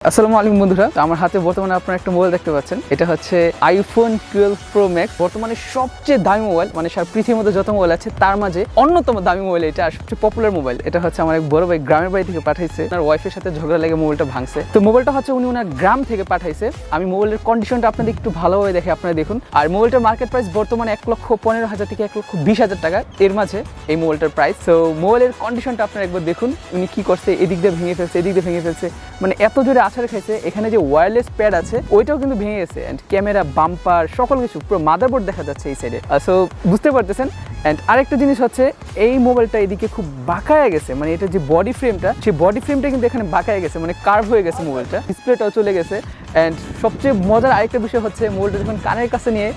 আসসালামু আলাইকুম বন্ধুরা, আমার হাতে বর্তমানে আপনারা একটা মোবাইল দেখতে পাচ্ছেন। এটা হচ্ছে iPhone 12 Pro Max, বর্তমানে সবচেয়ে দামি মোবাইল, মানে সারা পৃথিবীর মধ্যে যত মোবাইল আছে তার মাঝে অন্যতম দামি মোবাইল এটা, আর সবচেয়ে পপুলার মোবাইল। এটা হচ্ছে আমার এক বড় ভাই গ্রামের বাড়ি থেকে পাঠাইছে, ওনার ওয়াইফের সাথে ঝগড়া লেগে মোবাইলটা ভাঙছে। তো মোবাইলটা হচ্ছে উনি ওনার গ্রাম থেকে পাঠাইছে। আমি মোবাইলের কন্ডিশনটা আপনাদের একটু ভালোভাবে দেখে আপনারা দেখুন। আর মোবাইলটার মার্কেট প্রাইস বর্তমানে ১,১৫,০০০ থেকে ১,২০,০০০ টাকা এর মাঝে এই মোবাইলটার প্রাইস। তো মোবাইলের কন্ডিশনটা আপনারা একবার দেখুন, উনি কি করছে, এদিক দিয়ে ভেঙে ফেলছে, এদিক দিয়ে ভেঙে ফেলছে, মানে এত জোরে আছাড় খাইছে। এখানে যে ওয়্যারলেস প্যাড আছে ওইটাও কিন্তু ভেঙে গেছে, এন্ড ক্যামেরা, বাম্পার, সকল কিছু পুরো মাদারবোর্ড দেখা যাচ্ছে এই সাইডে। সো বুঝতে পারতেছেন। এন্ড আরেকটা জিনিস হচ্ছে এই মোবাইলটা এদিকে খুব বাঁকায় গেছে, মানে এটা যে বডি ফ্রেমটা, সেই বডি ফ্রেমটা কিন্তু এখানে বাঁকায় গেছে, মানে কার্ভ হয়ে গেছে মোবাইলটা, ডিসপ্লেটাও চলে গেছে। এন্ড সবচেয়ে মজার আরেকটা বিষয় হচ্ছে মোবাইলটা যখন কানের কাছে নিয়ে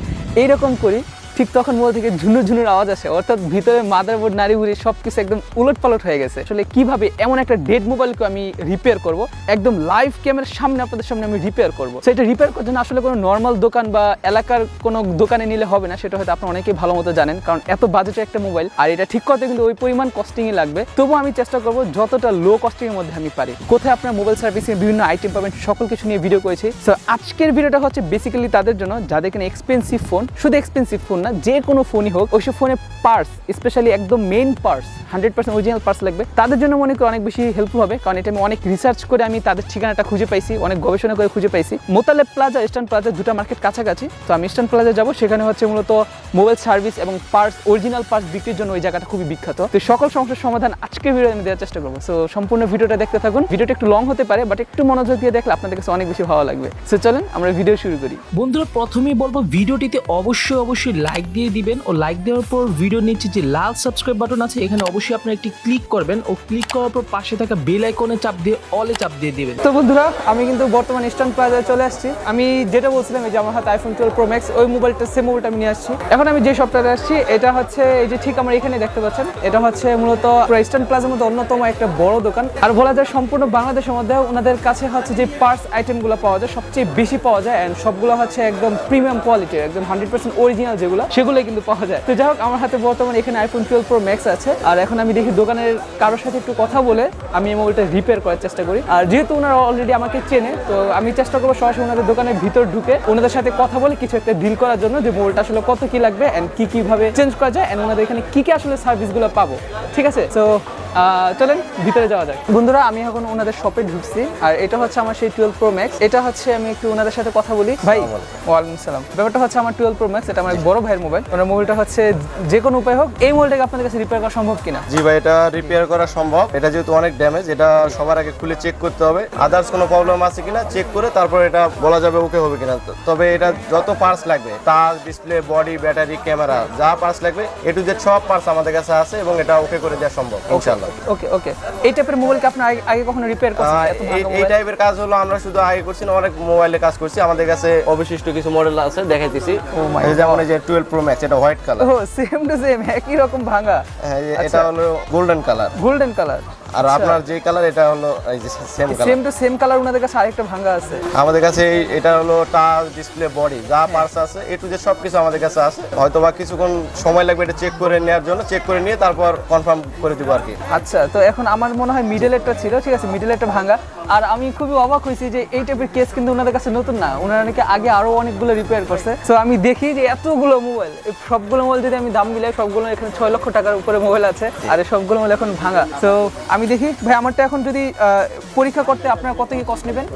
এইরকম করি, ঠিক তখন মোবাইল থেকে ঝুনুর ঝুনুর আওয়াজ আসে, অর্থাৎ ভিতরে মাদারবোর্ড, নাড়িভুড়ি সব কিছু একদম উলট পালট হয়ে গেছে। আসলে কিভাবে এমন একটা ডেড মোবাইলকে আমি রিপেয়ার করব, একদম লাইভ ক্যামেরার সামনে আপনাদের সামনে আমি রিপেয়ার করবো। সেটা রিপেয়ার করার জন্য আসলে কোনো নর্মাল দোকান বা এলাকার কোনো দোকানে নিলে হবে না, সেটা হয়তো আপনারা অনেকেই ভালো মতো জানেন, কারণ এত বাজেটের একটা মোবাইল, আর এটা ঠিক করতে কিন্তু ওই পরিমাণ কস্টিংই লাগবে। তবুও আমি চেষ্টা করবো যতটা লো কস্টিংয়ের মধ্যে আমি পারি। কোথায় আপনার মোবাইল সার্ভিসের বিভিন্ন আইটেম পাবেন, সকল কিছু নিয়ে ভিডিও করেছি। সো আজকের ভিডিওটা হচ্ছে বেসিক্যালি তাদের জন্য যাদের কিনা এক্সপেন্সিভ ফোন, শুধু এক্সপেন্সিভ ফোন না, যে কোনো ফোনই হোক, ওইসব ফোনের পার্টস, স্পেশালি একদম মেইন পার্টস, 100% অরিজিনাল পার্টস লাগবে, তাদের জন্য মনে করি অনেক বেশি হেল্পফুল হবে। কারণ এটা আমি অনেক রিসার্চ করে আমি তাদের ঠিকানাটা খুঁজে পাইছি, অনেক গবেষণা করে খুঁজে পাইছি। মোতালেব প্লাজা, ইস্টার্ন প্লাজা, দুটা মার্কেট কাছাকাছি। তো আমি ইস্টার্ন প্লাজা যাবো, সেখানে হচ্ছে মূলত মোবাইল সার্ভিস এবং পার্টস, অরিজিনাল পার্টস বিক্রির জন্য ওই জায়গাটা খুবই বিখ্যাত। তো সকল সমস্যার সমাধান আজকের ভিডিও আমি দেওয়ার চেষ্টা করবো। সো সম্পূর্ণ ভিডিওটা দেখতে থাকুন। ভিডিওটা একটু লং হতে পারে, বাট একটু মনোযোগ দিয়ে দেখলে আপনাদের কাছে অনেক বেশি ভালো লাগবে। সো চলেন আমরা ভিডিও শুরু করি। বন্ধুরা, প্রথমেই বলবো ভিডিওটিতে অবশ্যই লাইক দিয়ে দিবেন, ও লাইক দেওয়ার পর ভিডিও নিচে যে লাল সাবস্ক্রাইব বাটন আছে এখানে অবশ্যই আপনারা একটি ক্লিক করবেন, ও ক্লিক করার পর পাশে থাকা বেল আইকনে চাপ দিয়ে অলে চাপ দিয়ে দিবেন। তো বন্ধুরা, আমি কিন্তু বর্তমানে ইস্টার্ন প্লাজায় চলে আসছি। আমি যেটা বলছিলাম, এই যে আমার হাতে iPhone 12 Pro Max, ওই মোবাইলটা, সেম মোবাইলটা আমি নিয়ে আসছি। এখন আমি যে শপটাতে আসছি, এটা হচ্ছে এই যে ঠিক আমার এখানে দেখতে পাচ্ছেন, এটা হচ্ছে মূলত ইস্টার্ন প্লাজার মধ্যে অন্যতম একটা বড় দোকান। আর বলা যায় সম্পূর্ণ বাংলাদেশের মধ্যে ওনাদের কাছে হচ্ছে যে পার্টস আইটেমগুলো পাওয়া যায় সবচেয়ে বেশি পাওয়া যায়, এন্ড সবগুলো হচ্ছে একদম প্রিমিয়াম কোয়ালিটির, একদম 100% অরিজিনাল যেগুলো, সেগুলোই কিন্তু পাওয়া যায়। তো যাই হোক, আমার হাতে বর্তমানে এখানে iPhone 12 Pro Max আছে। আর এখন আমি দেখি দোকানের কারোর সাথে একটু কথা বলে আমি এই মোবাইলটা রিপেয়ার করার চেষ্টা করি। আর যেহেতু ওনারা অলরেডি আমাকে চেনে, তো আমি চেষ্টা করবো সরাসরি ওনাদের দোকানের ভিতর ঢুকে ওনাদের সাথে কথা বলে কিছু একটা ডিল করার জন্য, যে মোবাইলটা আসলে কত কি লাগবে এন্ড কিভাবে চেঞ্জ করা যায়, এন্ড ওনাদের এখানে কি আসলে সার্ভিসগুলো পাবো। ঠিক আছে, তো চলেন ভিতরে যাওয়া যাক। বন্ধুরা, আমি এখন ওনাদের শপে ঢুকছি, আর এটা হচ্ছে আমার সেই 12 Pro Max। এটা হচ্ছে আমি একটু ওনাদের সাথে কথা বলি। ভাই, ওয়ালাইকুম সালাম। ব্যাপারটা হচ্ছে আমার 12 Pro Max, এটা আমার বড় ভাইয়ের মোবাইল। ওনার মোবাইলটা হচ্ছে যে কোনো উপায় হোক এই মোবাইলটাকে আপনাদের কাছে রিপেয়ার করা সম্ভব কিনা? জি ভাই, এটা রিপেয়ার করা সম্ভব। এটা যেহেতু অনেক ড্যামেজ, এটা সবার আগে খুলে চেক করতে হবে, আদার্স কোনো প্রবলেম আছে কিনা চেক করে তারপর এটা বলা যাবে ওকে হবে কিনা। তবে এটা যত পার্টস লাগবে, touch, display, body, battery, camera, যা পার্টস লাগবে এ টু জেড সব পার্টস আমাদের কাছে আছে, এবং এটা ওকে করে দেওয়া সম্ভব ইনশাআল্লাহ। ওকে ওকে। এই টাইপের মোবাইলকে আপনি আগে কখনো রিপেয়ার করছেন? এই টাইপের কাজ হলো আমরা শুধু আগে করছি না, অনেক মোবাইলে কাজ করছি। আমাদের কাছে অবশিষ্ট কিছু মডেল আছে, দেখাইতেছি। যেমন এই যে 12 Pro Max, এটা হোয়াইট কালার। ও, সেম টু সেম, একই রকম ভাঙা। হ্যাঁ, এটা হলো গোল্ডেন কালার। Golden colour. আর আপনার যে কালার, এটা হলো এই যে same colour. Same to same colour ওনাদের কাছে আরেকটা ভাঙা আছে। আমাদের কাছে এটা হলো টাচ, ডিসপ্লে, বডি, যা পার্টস আছে এ টু জেড সবকিছু আমাদের কাছে আছে। হয়তো বা কিছুক্ষণ সময় লাগবে এটা চেক করে নেওয়ার জন্য, চেক করে নিয়ে তারপর কনফার্ম করে দিব আর কি। আচ্ছা, তো এখন আমার মনে হয় মিডলেরটা ছিল, ঠিক আছে, মিডলেরটা ভাঙা। আর আমি খুবই অবাক হয়েছি যে এই টাইপের কেস কিন্তু ওনাদের কাছে নতুন না, ওনারা নাকি আগে আরো অনেকগুলো রিপেয়ার করছে। তো আমি দেখি যে এতগুলো মোবাইল, সবগুলো মোবাইল যদি আমি দাম মিলাই, সবগুলো এখানে 6 লক্ষ টাকার উপরে মোবাইল আছে, আর সবগুলো মোবাইল এখন ভাঙা। তো আমি দেখি ভাই, আমারটা এখন যদি পরীক্ষা করতে আপনারা কত কি কস্ট নেবেন?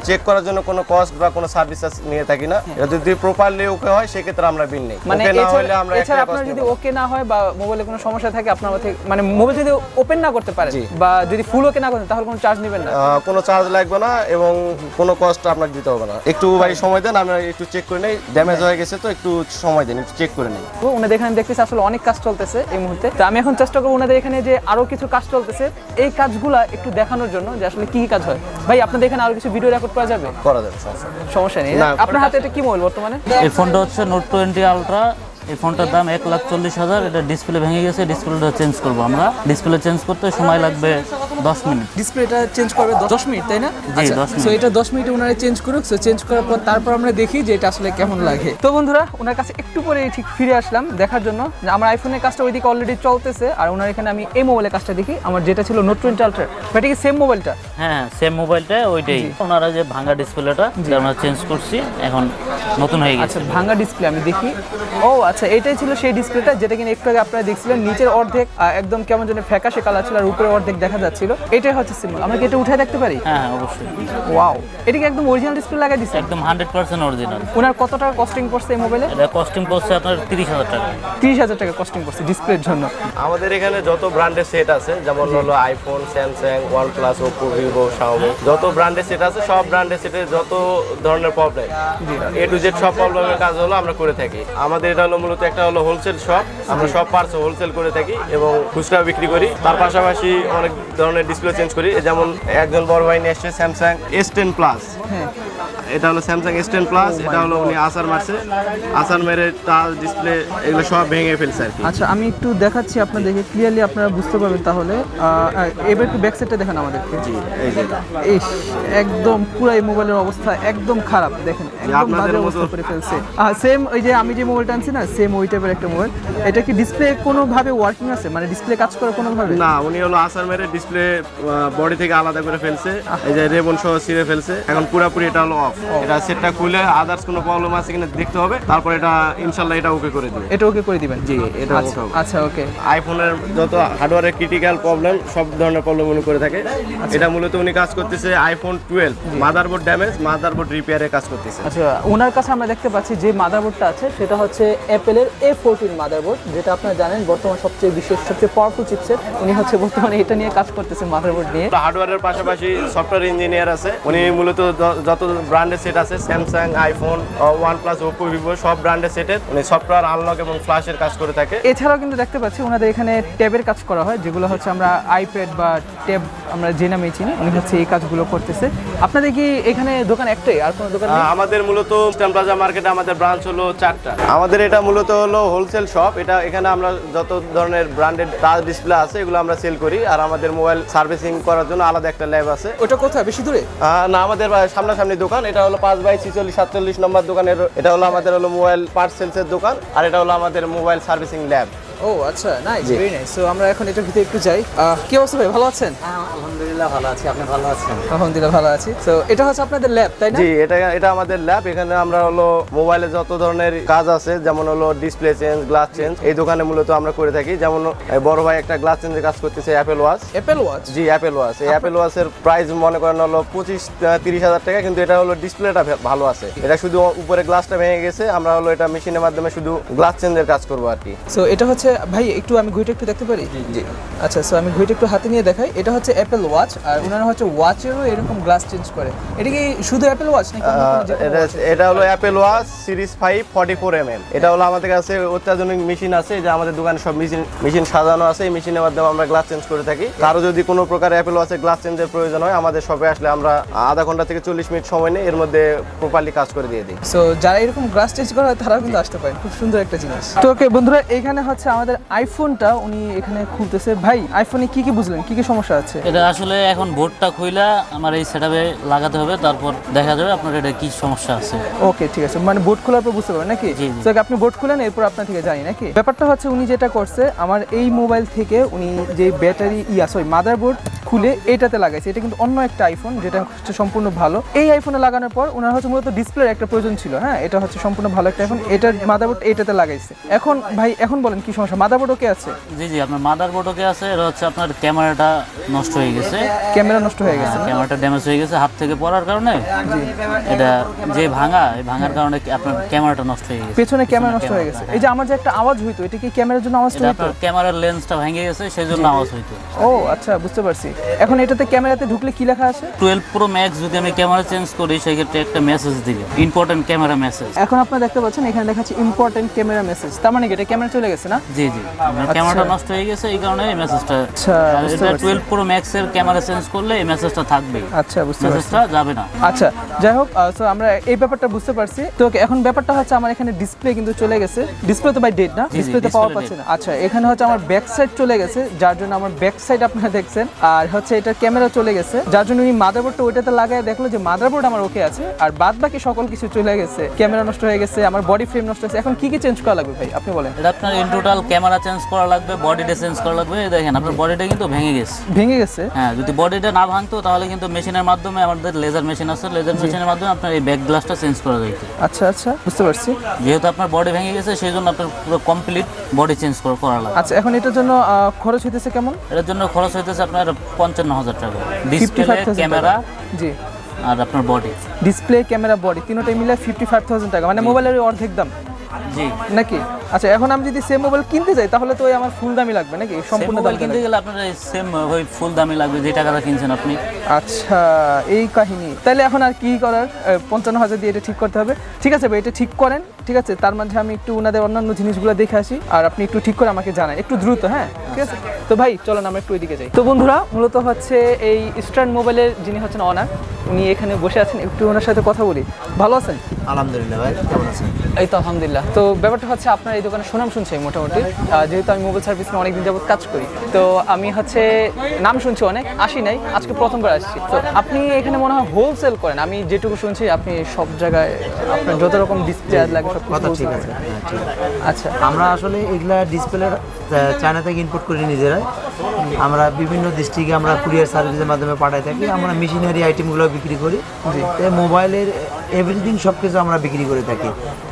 চেক করার জন্য কোনো কস্ট বা কোনো সার্ভিস নিয়ে থাকি না। এটা যদি প্রপারলি ওকে হয় সেক্ষেত্রে আমরা বিল নেই। মানে ওকে না হলে আমরা এছাড়া আপনার যদি ওকে না হয় বা মোবাইলে কোনো সমস্যা থাকে, আপনার মানে মোবাইল যদি ওপেন না করতে পারেন বা যদি ফুল ওকে না করেন, তাহলে কোনো চার্জ নেবেন না? কোনো চার্জ লাগবে না, এবং কোনো কস্ট আপনাকে দিতে হবে না। একটু ভাই সময় দেন, আমরা একটু চেক করে নেই। ড্যামেজ হয়ে গেছে তো একটু সময় দেন, একটু চেক করে নেই। ওনাদের এখানে দেখতেছি আসলে অনেক কাজ চলতেছে এই মুহূর্তে। তো আমি এখন চেষ্টা করবো ওনাদের এখানে যে আরো কিছু কাজ চলতেছে এই কাজগুলা একটু দেখানোর জন্য, যে আসলে কি কাজ হয়। ভাই, আপনাদের এখানে আরো কিছু ভিডিও রেকর্ড করা যাবে? করা যাবে, সমস্যা নেই। আপনার হাতে এটা কি মোবাইল বর্তমানে? এই ফোনটা হচ্ছে Note 20 Ultra। এই ফোনটার দাম 1,40,000। এটা ডিসপ্লে ভেঙে গেছে, ডিসপ্লেটা চেঞ্জ করবো আমরা। ডিসপ্লে চেঞ্জ করতে সময় লাগবে 10 মিনিট। ডিসপ্লেটা চেঞ্জ করবে 10 মিনিট, তাই না? জি, 10 মিনিট। সো এটা 10 মিনিটে ওনারা চেঞ্জ করুক। সো চেঞ্জ করার পর তারপর আমরা দেখি যে এটা আসলে কেমন লাগে। তো বন্ধুরা, ওনার কাছে একটু পরে ঠিক ফিরে আসলাম দেখার জন্য যে আমার আইফোনের কাজটা ওইদিকে অলরেডি চলতেছে, আর ওনার এখানে আমি এই মোবাইলের কাজটা দেখি। আমার যেটা ছিল নোট 20 আলট্রা, এটা কি সেম মোবাইলটা? হ্যাঁ, সেম মোবাইলটা ওইটাই। ওনারা যে ভাঙা ডিসপ্লেটা আমরা চেঞ্জ করছি, এখন নতুন হয়ে গেছে। আচ্ছা, ভাঙা ডিসপ্লে আমি দেখি। ও আচ্ছা, এটাই ছিল সেই ডিসপ্লেটা যেটা কিনা একটু আগে আপনারা দেখছিলেন। নিচের অর্ধেক একদম কেমন যেন ফ্যাকাশে কালার ছিল, আর উপরে অর্ধেক দেখা যাচ্ছিল। এটাই হচ্ছে সিম্বল। আমরা কি এটা উঠে দেখতে পারি? হ্যাঁ, অবশ্যই। ওয়াও, এটা কি একদম অরিজিনাল ডিসপ্লে লাগাই দিছে? একদম 100% অরিজিনাল। ওনার কত টাকা কস্টিং পড়ছে এই মোবাইলে? এটা কস্টিং পড়ছে আপনার 30,000 টাকা। 30,000 টাকা কস্টিং পড়ছে ডিসপ্লের জন্য। আমাদের এখানে যত ব্র্যান্ডের সেট আছে, যেমন হলো iPhone, Samsung, OnePlus, Oppo, Vivo, Xiaomi, যত ব্র্যান্ডের সেট আছে সব ব্র্যান্ডের সেটের যত ধরনের প্রবলেম এ টু জেড সব প্রবলেমের কাজ হলো আমরা করে থাকি। আমাদের এটা হলো মূলত একটা হলো হোলসেল শপ। আমরা সব পার্টস হোলসেল করে থাকি এবং খুচরা বিক্রি করি। তার পাশাপাশি অনেক ধরনের ডিসপ্লে চেঞ্জ করি। যেমন একজন বড় ভাই নিয়ে এসছে স্যামসাং S10 প্লাস। এটা হলো স্যামসাং S10 প্লাস। এটা হলো উনি আসার মারছে, আসার মেরে টাচ ডিসপ্লে এগুলো সব ভেঙে ফেলছে আর কি। আচ্ছা, আমি একটু দেখাচ্ছি আপনাদেরকে, ক্লিয়ারলি আপনারা বুঝতে পারবেন। তাহলে এবার একটু ব্যাক সাইডটা দেখেন আমাদেরকে। জি, এই যে ইস, একদম পুরো এই মোবাইলের অবস্থা একদম খারাপ। দেখেন একদম আপনাদের বাজে অবস্থা করে ফেলছে। সেম ওই যে আমি যে মোবাইলটা আনছি না, সেম ওই টাইপের একটা মোবাইল। এটা কি ডিসপ্লে কোনোভাবে ওয়ার্কিং আছে, মানে ডিসপ্লে কাজ করে কোনোভাবে? না, উনি হলো আসার মেরে ডিসপ্লে বডি থেকে আলাদা করে ফেলছে। এই যে রেবন সহ ছিঁড়ে ফেলছে। এখন পুরোপুরি এটা হলো অফ। এটা সেটটা খুলে আদার্স কোনো প্রবলেম আছে কিনা দেখতে হবে, তারপর এটা ইনশাআল্লাহ এটা ওকে করে দিবে। এটা ওকে করে দিবেন? জি, এটা ওকে হবে। আচ্ছা ওকে। আইফোনের যত হার্ডওয়্যারের ক্রিটিক্যাল প্রবলেম সব ধরনের প্রবলেম উনি করে থাকে। এটা মূলত উনি কাজ করতেছে আইফোন 12 মাদারবোর্ড ড্যামেজ, মাদারবোর্ড রিপেয়ারের কাজ করতেছে। আচ্ছা, ওনার কাছে আমরা দেখতে পাচ্ছি যে মাদারবোর্ডটা আছে সেটা হচ্ছে অ্যাপেলের A14 মাদারবোর্ড, যেটা আপনারা জানেন বর্তমান সবচেয়ে বিশেষ সবচেয়ে পাওয়ারফুল চিপসেট। উনি হচ্ছে বর্তমানে এটা নিয়ে কাজ করতেছে, মাদারবোর্ড নিয়ে। হার্ডওয়্যারের পাশাপাশি সফটওয়্যার ইঞ্জিনিয়ার আছে। উনি মূলত যত ব্র্যান্ডের সেট আছে Samsung, iPhone, OnePlus, Oppo, Vivo সব ব্র্যান্ডের সেটের উনি সফটওয়্যার আনলক এবং ফ্ল্যাশের কাজ করে থাকে। এছাড়াও কিন্তু দেখতে পাচ্ছি ওনাদের এখানে ট্যাবের কাজ করা হয়, যেগুলো হচ্ছে আমরা আইপ্যাড বা ট্যাব আমরা যে নামে চিনি। উনি হচ্ছে এই কাজগুলো করতেছে। আপনাদের কি এখানে দোকান একটাই, আর কোনো দোকান নেই? আমাদের মূলত প্লাজা মার্কেটে আমাদের ব্রাঞ্চ হলো 4টা। আমাদের এটা মূলত হলো হোলসেল শপ। এটা এখানে আমরা যত ধরনের ব্র্যান্ডেড টাচ ডিসপ্লে আছে এগুলো আমরা সেল করি, আর আমাদের মোবাইল সার্ভিসিং করার জন্য আলাদা একটা ল্যাব আছে। ওটা কোথায়, বেশি দূরে? না, আমাদের সামনাসামনি দোকান। এটা হলো 5/46-47 নম্বর দোকানের। এটা হলো আমাদের হলো মোবাইল পার্টস সেলসের দোকান, আর এটা হলো আমাদের মোবাইল সার্ভিসিং ল্যাব। ও আচ্ছা, নাইস, ভেরি নাইস। সো আমরা এখন এটার ভিতরে একটু যাই। কি অবস্থা ভাই, ভালো আছেন? আলহামদুলিল্লাহ ভালো আছি, আপনি ভালো আছেন? আলহামদুলিল্লাহ ভালো আছি। তো এটা হচ্ছে আপনাদের ল্যাব, তাই না? জি, এটা আমাদের ল্যাব। এখানে আমরা হলো মোবাইলে যত ধরনের কাজ আছে, যেমন হলো ডিসপ্লে চেঞ্জ, গ্লাস চেঞ্জ, এই দোকানে মূলত আমরা করে থাকি। যেমন বড় ভাই একটা গ্লাস চেঞ্জের কাজ করতেছে অ্যাপেল ওয়াচ। Apple watch? জি, অ্যাপেল ওয়াচ। এই অ্যাপেল ওয়াচের প্রাইস মনে করেন হলো 25-30 হাজার টাকা, কিন্তু এটা হলো ডিসপ্লেটা ভালো আছে। এটা শুধু উপরে গ্লাসটা ভেঙে গেছে, আমরা হলো এটা মেশিনের মাধ্যমে শুধু গ্লাস চেঞ্জের কাজ করবো আর কি। সো এটা হচ্ছে ভাই, একটু আমি ঘুরে একটু দেখতে পারি? জি। আচ্ছা, সো আমি ঘুরে একটু হাতে নিয়ে দেখাই। এটা হচ্ছে অ্যাপেল ওয়াচ, আর ওনারা হচ্ছে ওয়াচেরও এরকম গ্লাস চেঞ্জ করে। এটা কি শুধু অ্যাপেল ওয়াচ নাকি অন্য কোনো যে কোনো watch? এটা হলো অ্যাপেল ওয়াচ সিরিজ 5 44 mm। এটা হলো আমাদের কাছে অত্যাধুনিক মেশিন আছে, যে আমাদের দোকানে সব মেশিন সাজানো আছে। এই মেশিনের মাধ্যমে আমরা গ্লাস চেঞ্জ করে থাকি। কারো যদি কোনো প্রকার অ্যাপেল ওয়াচের গ্লাস চেঞ্জের প্রয়োজন হয়, আমাদের শপে আসলে আমরা আধা ঘন্টা থেকে 40 মিনিট সময় নিয়ে এর মধ্যে প্রপারলি কাজ করে দিয়ে দিই। সো যারা এরকম গ্লাস চেঞ্জ করা হয় তারাও কিন্তু আসতে পারেন, খুব সুন্দর একটা জিনিস। তো ওকে বন্ধুরা, এখানে হচ্ছে আমাদের আইফোনটা উনি এখানে খুলতেছে। ভাই, আইফোনে কি কি বুঝলেন, কি কি সমস্যা আছে? এটা আসলে এখন বোর্ডটা খুইলা আমার এই সেটআপে লাগাতে হবে, তারপর দেখা যাবে আপনার এটা কি সমস্যা আছে। ওকে, ঠিক আছে, মানে বোর্ড খোলার পর বুঝতে পারবেন নাকি? জি, জি। তো আপনি বোর্ড খুলেন, এরপর আপনার থেকে জানি নাকি। ব্যাপারটা হচ্ছে উনি যেটা করছে, আমার এই মোবাইল থেকে উনি যে ব্যাটারি মাদারবোর্ড খুলে এটাতে লাগাইছে। এটা কিন্তু অন্য একটা আইফোন, যেটা হচ্ছে সম্পূর্ণ ভালো। এই আইফোনে লাগানোর পর ওনার হচ্ছে মূলত ডিসপ্লের একটা প্রয়োজন ছিল। হ্যাঁ, এটা হচ্ছে সম্পূর্ণ ভালো একটা আইফোন, এটার মাদারবোর্ড এটাতে লাগাইছে। এখন ভাই, এখন বলেন কি সমস্যা? মাদারবোর্ড ওকে আছে? জি জি, আপনার মাদারবোর্ড ওকে আছে। এটা হচ্ছে আপনার ক্যামেরাটা নষ্ট হয়ে গেছে। ক্যামেরা নষ্ট হয়ে গেছে? ক্যামেরাটা ড্যামেজ হয়ে গেছে হাত থেকে পড়ার কারণে। এটা যে ভাঙার কারণে আপনার ক্যামেরাটা নষ্ট হয়ে গেছে। পেছনে ক্যামেরা নষ্ট হয়ে গেছে। এই যে আমার যে একটা আওয়াজ হইতো, এটা কি ক্যামেরার জন্য আওয়াজটা এটা হইতো? আপনার ক্যামেরার লেন্সটা ভেঙে গেছে, সেজন্য আওয়াজ হইতো। ও আচ্ছা, বুঝতে পারছি। এখন এটাতে ক্যামেরাতে ঢুকলে কি লেখা আছে? 12 Pro Max যদি আমি ক্যামেরা চেঞ্জ করি, সেক্ষেত্রে একটা মেসেজ দিবে, ইম্পর্টেন্ট ক্যামেরা মেসেজ। এখন আপনারা দেখতে পাচ্ছেন এখানে লেখা আছে ইম্পর্টেন্ট ক্যামেরা মেসেজ। তার মানে কি এটা ক্যামেরা চলে গেছে না? জি জি জি ক্যামেরাটা নষ্ট হয়ে গেছে এই কারণে এই মেসেজটা। আচ্ছা, বুঝতে এটা পারছি। 12 প্রো ম্যাক্স এর ক্যামেরা চেঞ্জ করলে এই মেসেজটা থাকবে, আচ্ছা, বুঝতে পারছি। মেসেজটা যাবে না। আচ্ছা, যাই হোক, সো আমরা এই ব্যাপারটা বুঝতে পারছি। তো এখন ব্যাপারটা হচ্ছে আমার এখানে ডিসপ্লে কিন্তু চলে গেছে। ডিসপ্লে তো বাই ডেট না, জি, ডিসপ্লেতে display পাওয়ার dead। পাচ্ছে না। আচ্ছা, এখানে হচ্ছে আমার ব্যাক সাইড চলে গেছে, যার জন্য আমার ব্যাক সাইড আপনারা দেখছেন। আর হচ্ছে এটার ক্যামেরা চলে গেছে, যার জন্য উনি মাদারবোর্ডটা ওইটাতে লাগায় দেখলো যে মাদারবোর্ড আমার ওকে আছে, আর বাদ বাকি সকল কিছু চলে গেছে। ক্যামেরা নষ্ট হয়ে গেছে, আমার বডি ফ্রেম নষ্ট হয়েছে। এখন কি কি চেঞ্জ করা লাগবে ভাই, আপনি বলেন। এটা আপনার ইন টোটাল ক্যামেরা চেঞ্জ করা লাগবে, বডিটা চেঞ্জ করা লাগবে। এই দেখেন আপনার বডিটা কিন্তু ভেঙে গেছে। ভেঙে গেছে? হ্যাঁ, যদি বডিটা না ভাঙতো তাহলে কিন্তু মেশিনের মাধ্যমে, আমাদের লেজার মেশিন আছে, লেজার মেশিনের মাধ্যমে আপনার এই ব্যাক গ্লাসটা চেঞ্জ করা যাইতো। আচ্ছা আচ্ছা, বুঝতে পারছি। যেহেতু আপনার বডি ভেঙে গেছে সেই জন্য আপনার পুরো কমপ্লিট বডি চেঞ্জ করা লাগবে। আচ্ছা, এখন এটার জন্য খরচ হইতেছে কেমন? এটার জন্য খরচ হইতেছে আপনার 55,000 টাকা, ডিসপ্লে, 55,000 ক্যামেরা জি, আর আপনার বডি। ডিসপ্লে, ক্যামেরা, বডি তিনটাই মিলে 55,000 টাকা, মানে মোবাইলের অর্ধেক দাম জি। নাকি? আচ্ছা, এখন আমি যদি সেম মোবাইল কিনতে যাই তাহলে তো ওই আমার ফুল দামই লাগবে নাকি? সম্পূর্ণ দাম মোবাইল কিনতে গেলে আপনার সেম ওই ফুল দামই লাগবে যে টাকাটা কিনছেন আপনি। আচ্ছা, এই কাহিনী। তাহলে এখন আর কি করার? 55,000 দিয়ে এটা ঠিক করতে হবে। ঠিক আছে ভাই, এটা ঠিক করেন। ঠিক আছে, তার মাঝে আমি একটু ওনাদের অন্যান্য জিনিসগুলো দেখে আসি, আর আপনি একটু ঠিক করে আমাকে জানান একটু দ্রুত। হ্যাঁ, ঠিক আছে। তো ভাই চলেন আমরা একটু ওইদিকে যাই। তো বন্ধুরা, মূলত হচ্ছে এই ইস্টার্ন মোবাইলের যিনি হচ্ছেন অনার, উনি এখানে বসে আছেন। একটু ওনার সাথে কথা বলি। ভালো আছেন? আলহামদুলিল্লাহ ভাই, কেমন আছেন? এই তো আলহামদুলিল্লাহ। তো ব্যাপারটা হচ্ছে আপনার এই দোকানে সুনাম শুনছি মোটামুটি, যেহেতু আমি মোবাইল সার্ভিস নিয়ে অনেকদিন যাবত কাজ করি। তো আমি হচ্ছে নাম শুনছি অনেক, আসি নাই, আজকে প্রথমবার আসছি। তো আপনি এখানে মনে হয় হোলসেল করেন, আমি যেটুকু শুনছি আপনি সব জায়গায় আপনার যত রকম ডিসপ্লে লাগে সব কথা ঠিক আছে, হ্যাঁ ঠিক আছে। আচ্ছা, আমরা আসলে এগুলা ডিসপ্লে চায়না থেকে ইম্পোর্ট করি নিজেরাই। আমরা বিভিন্ন ডিস্ট্রিক্টে আমরা কুরিয়ার সার্ভিসের মাধ্যমে পাঠাই থাকি। আমরা মেশিনারি আইটেমগুলো বিক্রি করি, মোবাইলের এভরিথিং সব কিছু আমরা বিক্রি করে থাকি।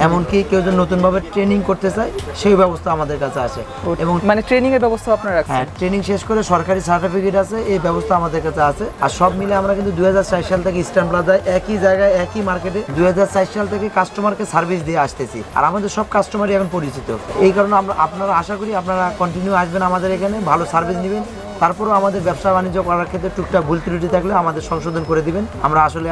এমনকি কেউ যদি নতুনভাবে ট্রেনিং করতে চায় সেই ব্যবস্থা আমাদের কাছে আসে। এবং মানে ট্রেনিং এর ব্যবস্থা আপনারা রাখছেন? হ্যাঁ, ট্রেনিং শেষ করে সরকারি সার্টিফিকেট আছে, এই ব্যবস্থা আমাদের কাছে আছে। আর সব মিলে আমরা কিন্তু 2004 সাল থেকে ইস্টার্ন প্লাজায় একই জায়গায় একই মার্কেটে 2004 সাল থেকে কাস্টমারকে সার্ভিস দিয়ে আসতেছি। আর আমাদের সব কাস্টমারই এখন পরিচিত। এই কারণে আপনারা আশা করি আপনারা কন্টিনিউ আসবেন আমাদের এখানে, ভালো সার্ভিস নেবেন। তারপরেও আমাদের ব্যবসা বাণিজ্য করার ক্ষেত্রে টুকটাক ভুল ত্রুটি থাকলে আমাদের সংশোধন করে দিবেন। আমরা আসলে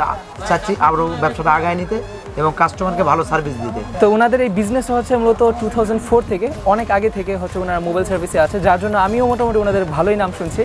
চাচ্ছি আরও ব্যবসাটা আগায় নিতে এবং কাস্টমারকে ভালো সার্ভিস দিতে। তো ওনাদের এই বিজনেস হচ্ছে মূলত 2004 থেকে, অনেক আগে থেকে হচ্ছে ওনারা মোবাইল সার্ভিসে আছে, যার জন্য আমিও মোটামুটি ওনাদের ভালোই নাম শুনছি।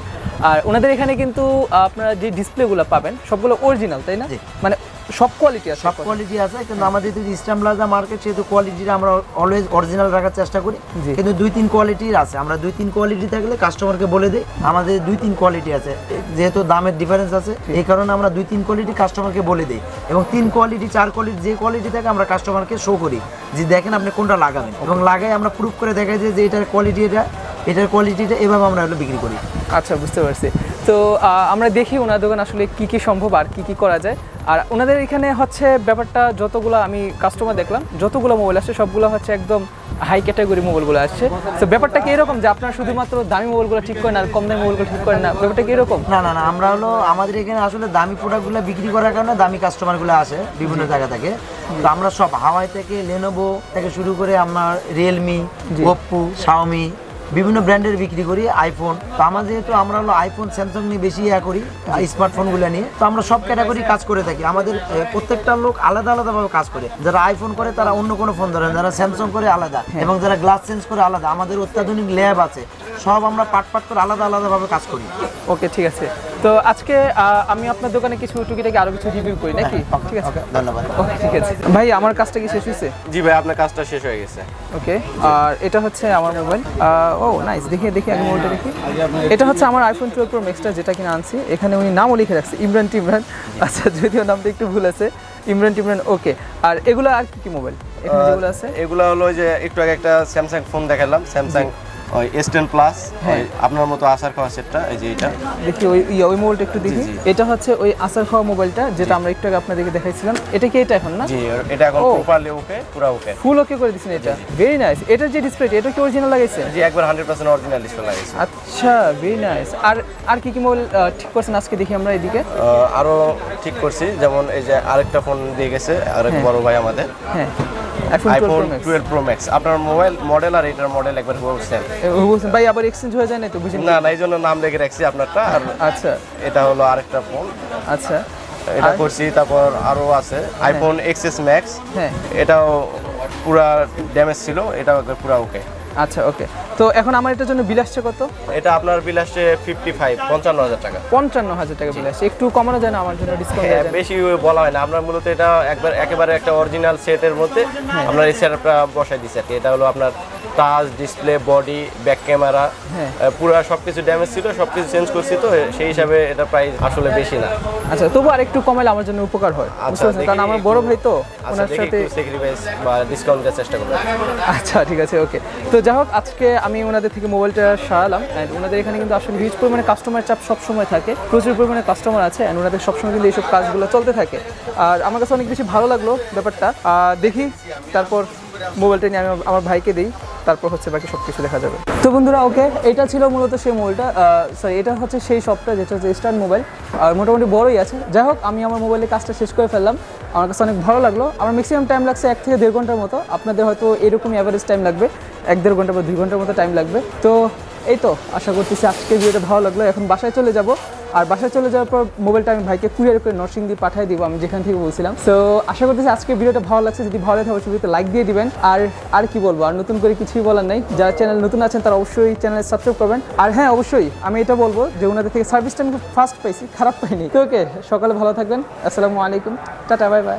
আর ওনাদের এখানে কিন্তু আপনারা যে ডিসপ্লেগুলো পাবেন সবগুলো অরিজিনাল, তাই না? মানে সব কোয়ালিটি আছে? সব কোয়ালিটি আছে, কিন্তু আমাদের যদি ইস্টার্ন প্লাজা মার্কেট, সেহেতু কোয়ালিটিটা আমরা অলওয়েজ অরিজিনাল রাখার চেষ্টা করি। কিন্তু 2-3 কোয়ালিটির আছে, আমরা 2-3 কোয়ালিটি থাকলে কাস্টমারকে বলে দিই আমাদের 2-3 কোয়ালিটি আছে। যেহেতু দামের ডিফারেন্স আছে এই কারণে আমরা 2-3 কোয়ালিটি কাস্টমারকে বলে দিই, এবং 3 কোয়ালিটি 4 কোয়ালিটি যে কোয়ালিটি থাকে আমরা কাস্টমারকে শো করি যে দেখেন আপনি কোনটা লাগাবেন, এবং লাগাই আমরা প্রুফ করে দেখাই যে এটার কোয়ালিটি এটার কোয়ালিটিটা, এভাবে আমরা বিক্রি করি। আচ্ছা, বুঝতে পারছি। তো আমরা দেখি ওনার দোকান আসলে কি কি সম্ভব আর কি কি করা যায়। আর ওনাদের এখানে হচ্ছে ব্যাপারটা, যতগুলো আমি কাস্টমার দেখলাম, যতগুলো মোবাইল আসছে সবগুলো হচ্ছে একদম হাই ক্যাটাগরি মোবাইলগুলো আসছে। তো ব্যাপারটা কি এরকম যে আপনারা শুধুমাত্র দামি মোবাইলগুলো ঠিক করেন আর কম দামি মোবাইলগুলো ঠিক করেন না? ব্যাপারটা কি এরকম? না, আমরা হলো আমাদের এখানে আসলে দামি প্রোডাক্টগুলো বিক্রি করার কারণে দামি কাস্টমারগুলো আসে বিভিন্ন জায়গা থেকে। তো আমরা সব হাওয়াই থেকে, লেনোভো থেকে শুরু করে আমার রিয়েলমি, ওপ্পো, শাওমি বিভিন্ন ব্র্যান্ডের বিক্রি করি, আইফোন। তো আমরা যেহেতু আমরা হলো আইফোন, স্যামসাং নিয়ে বেশি করি, স্মার্টফোনগুলো নিয়ে। তো আমরা সব ক্যাটাগরি কাজ করে থাকি। আমাদের প্রত্যেকটা লোক আলাদা আলাদাভাবে কাজ করে। যারা আইফোন করে তারা অন্য কোনো ফোন ধরেন, যারা স্যামসাং করে আলাদা, এবং যারা গ্লাস চেঞ্জ করে আলাদা। আমাদের অত্যাধুনিক ল্যাব আছে, সব আমরা পাট করে আলাদা আলাদাভাবে কাজ করি। ওকে, ঠিক আছে। তো আজকে আমি আপনার দোকানে কিছু টুকিটাকি আরো কিছু রিভিউ করি নাকি? ঠিক আছে, ধন্যবাদ। ওকে, ঠিক আছে ভাই। আমার কাজটা কি শেষ হয়েছে? জি ভাই, আপনার কাজটা শেষ হয়ে গেছে। ওকে, আর এটা হচ্ছে আমার মোবাইল। ও নাইস, দেখি আমি মোবাইলটা দেখি। এটা হচ্ছে আমার আইফোন 12 প্রো ম্যাক্সটা, যেটা কিনা আনছি। এখানে উনি নামও লিখে রাখছে, ইমরান টিমরান। আচ্ছা, যদিও নামটা একটু ভুল আছে, ইমরান টিমরান। ওকে, আর এগুলো আর কি কি মোবাইল এখানে যেগুলো আছে? এগুলো হলো যে একটু আগে একটা স্যামসাং ফোন দেখালাম, স্যামসাং ওই S10 প্লাস, আপনার মতো আসার খাওয়া সেটটা, এই যে এটা দেখি। ওই মোবাইলটা একটু দেখি। এটা হচ্ছে ওই আসার খাওয়া মোবাইলটা, যেটা আমরা একটু আগে আপনাদেরকে দেখাইছিলাম। এটা কি এটা এখন না? জি, এটা এখন প্রপারলি ওকে, পুরো ওকে, ফুল ওকে করে দিছেন। এটা ভেরি নাইস। এটার যে ডিসপ্লে, এটা কি অরিজিনাল লাগাইছেন? জি, একবার 100% অরিজিনাল ডিসপ্লে লাগাইছি। আচ্ছা, ভেরি নাইস। আর কি কি মোবাইল ঠিক করছেন আজকে? দেখি আমরা এদিকে আরো ঠিক করছি, যেমন এই যে আরেকটা ফোন দিয়ে গেছে আরেক বড় ভাই আমাদের। হ্যাঁ, আইফোন 12 প্রো ম্যাক্স। আপনার মোবাইল মডেল আর এটার মডেল একবার বলছেন বলছেন ভাই, আবার এক্সচেঞ্জ হয়ে যায় না তো? বুঝেন না, এই জন্য নাম লেগে রাখছি আপনারটা। আর আচ্ছা, এটা হলো আরেকটা ফোন। আচ্ছা, এটা করছি। তারপর আরো আছে আইফোন XS ম্যাক্স। হ্যাঁ, এটাও পুরা ড্যামেজ ছিল, এটাও একবার পুরা ওকে। আচ্ছা ওকে, তো এখন আমার এটার জন্য বিল আসছে কত? এটা আপনার বিল আসছে 55,000 টাকা। 55,000 টাকা বিল আসছে, একটু কমানো যায় না আমার জন্য, ডিসকাউন্ট হ্যাঁ, বেশি বলা হয় না, আমরা মূলত এটা একেবারে একটা অরিজিনাল সেটের মধ্যে আমরা এই সেটআপটা বসাই দিচ্ছি আর কি। এটা হলো আপনার touch, display, body, back camera, পুরো সবকিছু ড্যামেজ ছিল, সবকিছু চেঞ্জ করছি, তো সেই হিসাবে এটা প্রাইস আসলে বেশি না। আচ্ছা, তবু আর একটু কমাইলে আমার জন্য উপকার হয়, বুঝতে পারছেন? কারণ আমার বড় ভাই তো, ওনার সাথে স্যাক্রিফাইস বা ডিসকাউন্ট দেওয়ার চেষ্টা করব। আচ্ছা ঠিক আছে ওকে। তো যাই হোক, আজকে আমি ওনাদের থেকে মোবাইলটা সারালাম, অ্যান্ড ওনাদের এখানে কিন্তু আসলে হিউজ পরিমাণে কাস্টমার চাপ সবসময় থাকে, প্রচুর পরিমাণে কাস্টমার আছে, অ্যান্ড ওনাদের সবসময় কিন্তু এইসব কাজগুলো চলতে থাকে। আর আমার কাছে অনেক বেশি ভালো লাগলো ব্যাপারটা। দেখি তারপর মোবাইলটা নিয়ে আমি আমার ভাইকে দিই, তারপর হচ্ছে বাকি সব কিছু দেখা যাবে। তো বন্ধুরা ওকে, এটা ছিল মূলত সেই মোবাইলটা, সরি এটা হচ্ছে সেই শপটা যেটা হচ্ছে স্টার্ন মোবাইল, আর মোটামুটি বড়ই আছে। যাই হোক, আমি আমার মোবাইলের কাজটা শেষ করে ফেললাম, আমার কাছে অনেক ভালো লাগলো। আমার ম্যাক্সিমাম টাইম লাগছে 1 থেকে 1.5 ঘন্টার মতো, আপনাদের হয়তো এরকমই অ্যাভারেজ টাইম লাগবে, 1-1.5 ঘন্টা বা 2 ঘন্টার মতো টাইম লাগবে। তো এই তো, আশা করতেছি আজকে ভিডিওটা ভালো লাগলো। এখন বাসায় চলে যাব, আর বাসায় চলে যাওয়ার পর মোবাইলটা আমি ভাইকে কুরিয়ার করে নরসিংদী পাঠিয়ে দিব, আমি যেখান থেকে বলছিলাম। সো আশা করতেছি আজকে ভিডিওটা ভালো লাগছে, যদি ভালো লাগে অবশ্যই লাইক দিয়ে দিবেন। আর কি বলবো, আর নতুন করে কিছুই বলার নাই। যারা চ্যানেল নতুন আছেন তারা অবশ্যই চ্যানেল সাবস্ক্রাইব করবেন। আর হ্যাঁ, অবশ্যই আমি এটা বলবো যে ওনাদের থেকে সার্ভিসটা আমি খুব ফাস্ট পাইছি, খারাপ পাইনি। তো ওকে, সকালে ভালো থাকবেন, আসসালামু আলাইকুম, টাটা, বাই বাই।